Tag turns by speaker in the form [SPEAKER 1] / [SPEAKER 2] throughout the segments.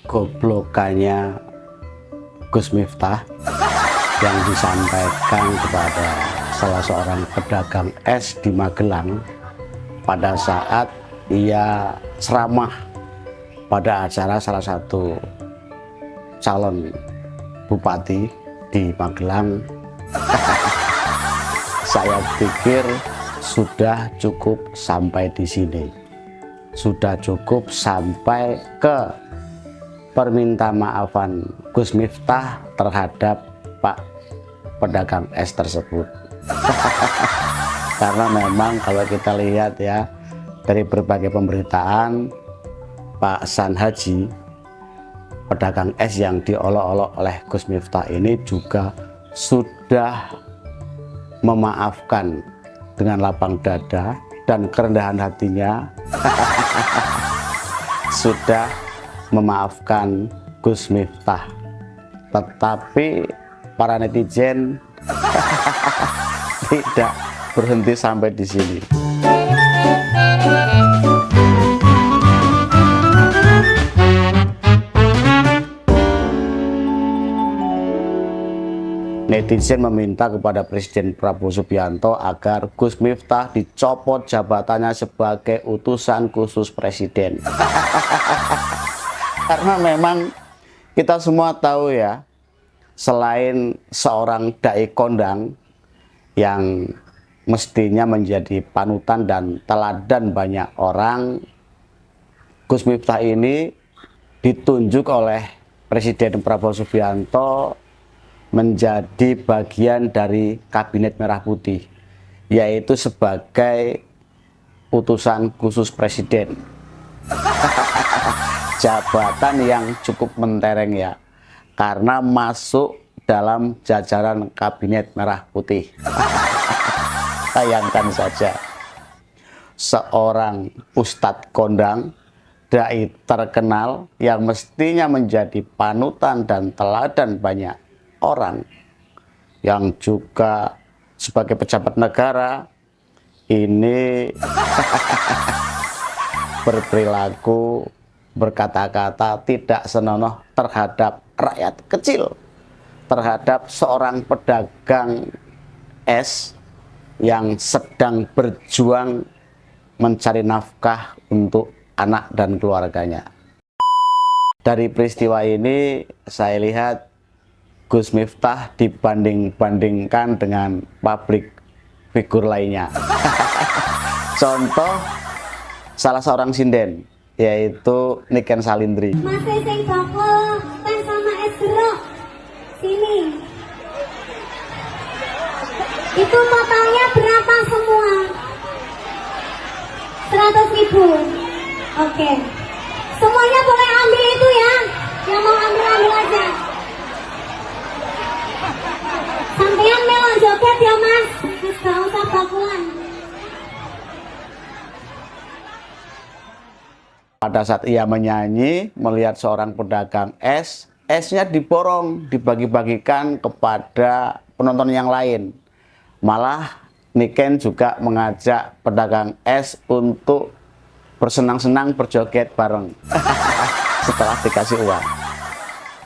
[SPEAKER 1] goblokannya Gus Miftah yang disampaikan kepada salah seorang pedagang es di Magelang pada saat ia ceramah pada acara salah satu calon bupati di Magelang. Saya pikir sudah cukup sampai di sini. Sudah cukup sampai ke perminta maafan Gus Miftah terhadap Pak pedagang es tersebut. Karena memang kalau kita lihat ya dari berbagai pemberitaan, Pak San Haji pedagang es yang diolok-olok oleh Gus Miftah ini juga sudah memaafkan dengan lapang dada dan kerendahan hatinya. Sudah memaafkan Gus Miftah, tetapi para netizen tidak berhenti sampai di sini. Netizen meminta kepada Presiden Prabowo Subianto agar Gus Miftah dicopot jabatannya sebagai utusan khusus Presiden. Karena memang kita semua tahu ya, selain seorang dai kondang yang mestinya menjadi panutan dan teladan banyak orang, Gus Miftah ini ditunjuk oleh Presiden Prabowo Subianto menjadi bagian dari Kabinet Merah Putih, yaitu sebagai utusan khusus Presiden. Jabatan yang cukup mentereng ya, karena masuk dalam jajaran Kabinet Merah Putih. Bayangkan saja, seorang ustadz kondang, dai terkenal yang mestinya menjadi panutan dan teladan banyak orang, yang juga sebagai pejabat negara, ini berperilaku, berkata-kata tidak senonoh terhadap rakyat kecil, terhadap seorang pedagang es yang sedang berjuang mencari nafkah untuk anak dan keluarganya. Dari peristiwa ini saya lihat Gus Miftah dibanding-bandingkan dengan publik figur lainnya. Contoh salah seorang sinden, yaitu Niken Salindri.
[SPEAKER 2] Masih sing bakal kan sama es jeruk sini. Itu totalnya berapa semua? 100.000. Oke. Semuanya boleh ambil itu ya. Yang mau ambil aja. Sampean melon joget ya mas, gak usah bakulan.
[SPEAKER 1] Pada saat ia menyanyi, melihat seorang pedagang es, esnya diborong, dibagi-bagikan kepada penonton yang lain. Malah Niken juga mengajak pedagang es untuk bersenang-senang berjoget bareng setelah dikasih uang.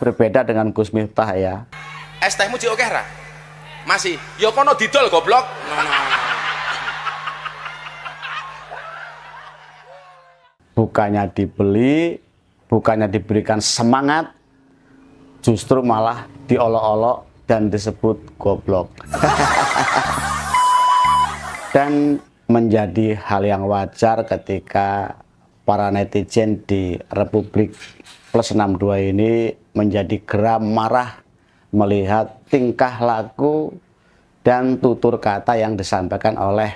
[SPEAKER 1] Berbeda dengan Gus Miftah ya.
[SPEAKER 3] Es tehmu cik oke ra? Masih, ya kono didol goblok.
[SPEAKER 1] Bukannya dibeli, bukannya diberikan semangat, justru malah diolok-olok dan disebut goblok. Dan menjadi hal yang wajar ketika para netizen di Republik Plus 62 ini menjadi geram marah melihat tingkah laku dan tutur kata yang disampaikan oleh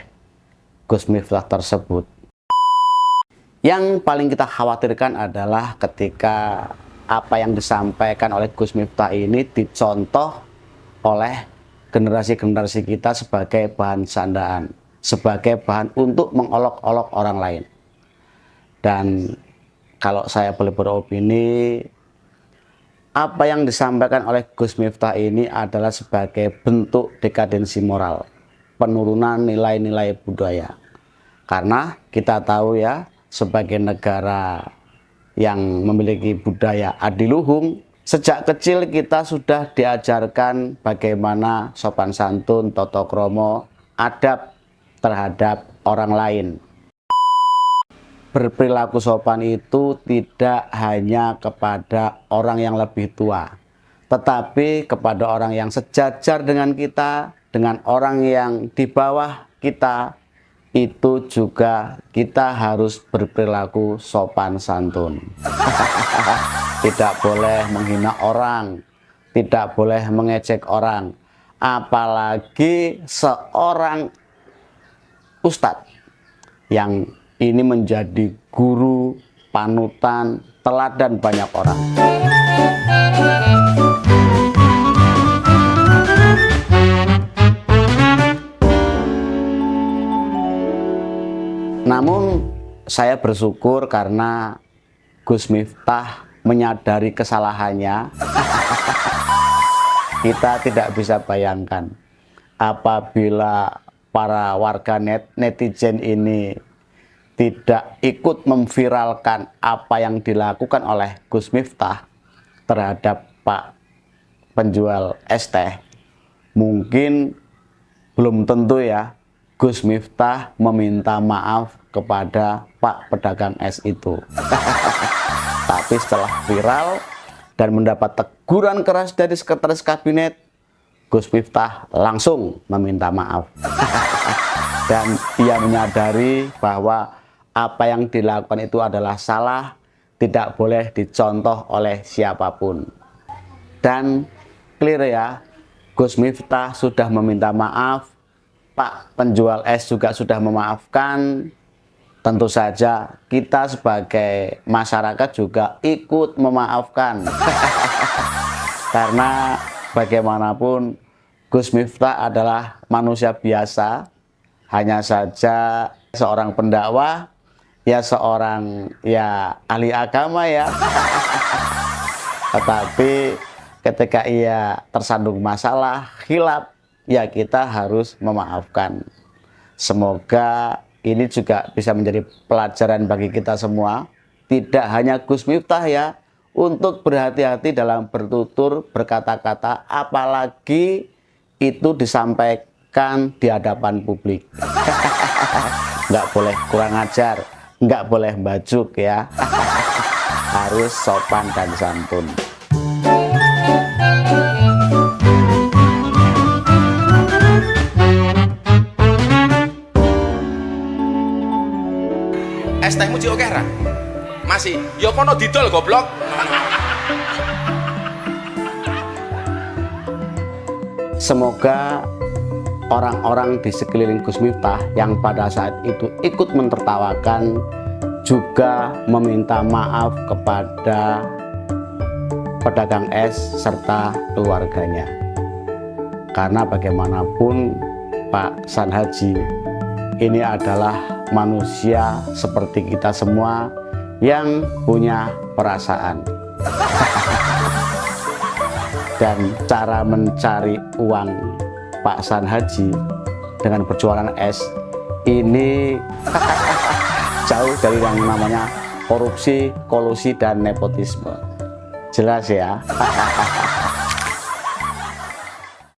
[SPEAKER 1] Gus Miftah tersebut. Yang paling kita khawatirkan adalah ketika apa yang disampaikan oleh Gus Miftah ini dicontoh oleh generasi-generasi kita sebagai bahan sandaan, sebagai bahan untuk mengolok-olok orang lain. Dan kalau saya boleh beropini, apa yang disampaikan oleh Gus Miftah ini adalah sebagai bentuk dekadensi moral, penurunan nilai-nilai budaya. Karena kita tahu ya, sebagai negara yang memiliki budaya adiluhung, sejak kecil kita sudah diajarkan bagaimana sopan santun, tata krama, adab terhadap orang lain. Berperilaku sopan itu tidak hanya kepada orang yang lebih tua, tetapi kepada orang yang sejajar dengan kita, dengan orang yang di bawah kita, itu juga kita harus berperilaku sopan santun. Tidak boleh menghina orang, tidak boleh mengejek orang, apalagi seorang ustadz yang ini menjadi guru, panutan, teladan banyak orang. Namun saya bersyukur karena Gus Miftah menyadari kesalahannya. Kita tidak bisa bayangkan apabila para warga netizen ini tidak ikut memviralkan apa yang dilakukan oleh Gus Miftah terhadap Pak penjual es teh, mungkin belum tentu ya Gus Miftah meminta maaf kepada Pak pedagang es itu. Tapi setelah viral dan mendapat teguran keras dari sekretaris kabinet, Gus Miftah langsung meminta maaf. Dan ia menyadari bahwa apa yang dilakukan itu adalah salah, tidak boleh dicontoh oleh siapapun. Dan clear ya, Gus Miftah sudah meminta maaf, Pak penjual es juga sudah memaafkan. Tentu saja kita sebagai masyarakat juga ikut memaafkan. Karena bagaimanapun Gus Miftah adalah manusia biasa, hanya saja seorang pendakwah, ya seorang ahli agama ya. Tetapi ketika ia tersandung masalah, khilaf, ya kita harus memaafkan. Semoga ini juga bisa menjadi pelajaran bagi kita semua, tidak hanya Gus Miftah ya, untuk berhati-hati dalam bertutur, berkata-kata, apalagi itu disampaikan di hadapan publik. Nggak boleh kurang ajar, nggak boleh bajuk ya. Harus sopan dan santun.
[SPEAKER 3] Es tehmu Cik oke ra? Masih, ya kono didol goblok.
[SPEAKER 1] Semoga orang-orang di sekeliling Gus Miftah yang pada saat itu ikut mentertawakan juga meminta maaf kepada pedagang es serta keluarganya. Karena bagaimanapun Pak San Haji ini adalah manusia seperti kita semua yang punya perasaan. Dan cara mencari uang Pak San Haji dengan berjualan es ini jauh dari yang namanya korupsi, kolusi, dan nepotisme. Jelas ya.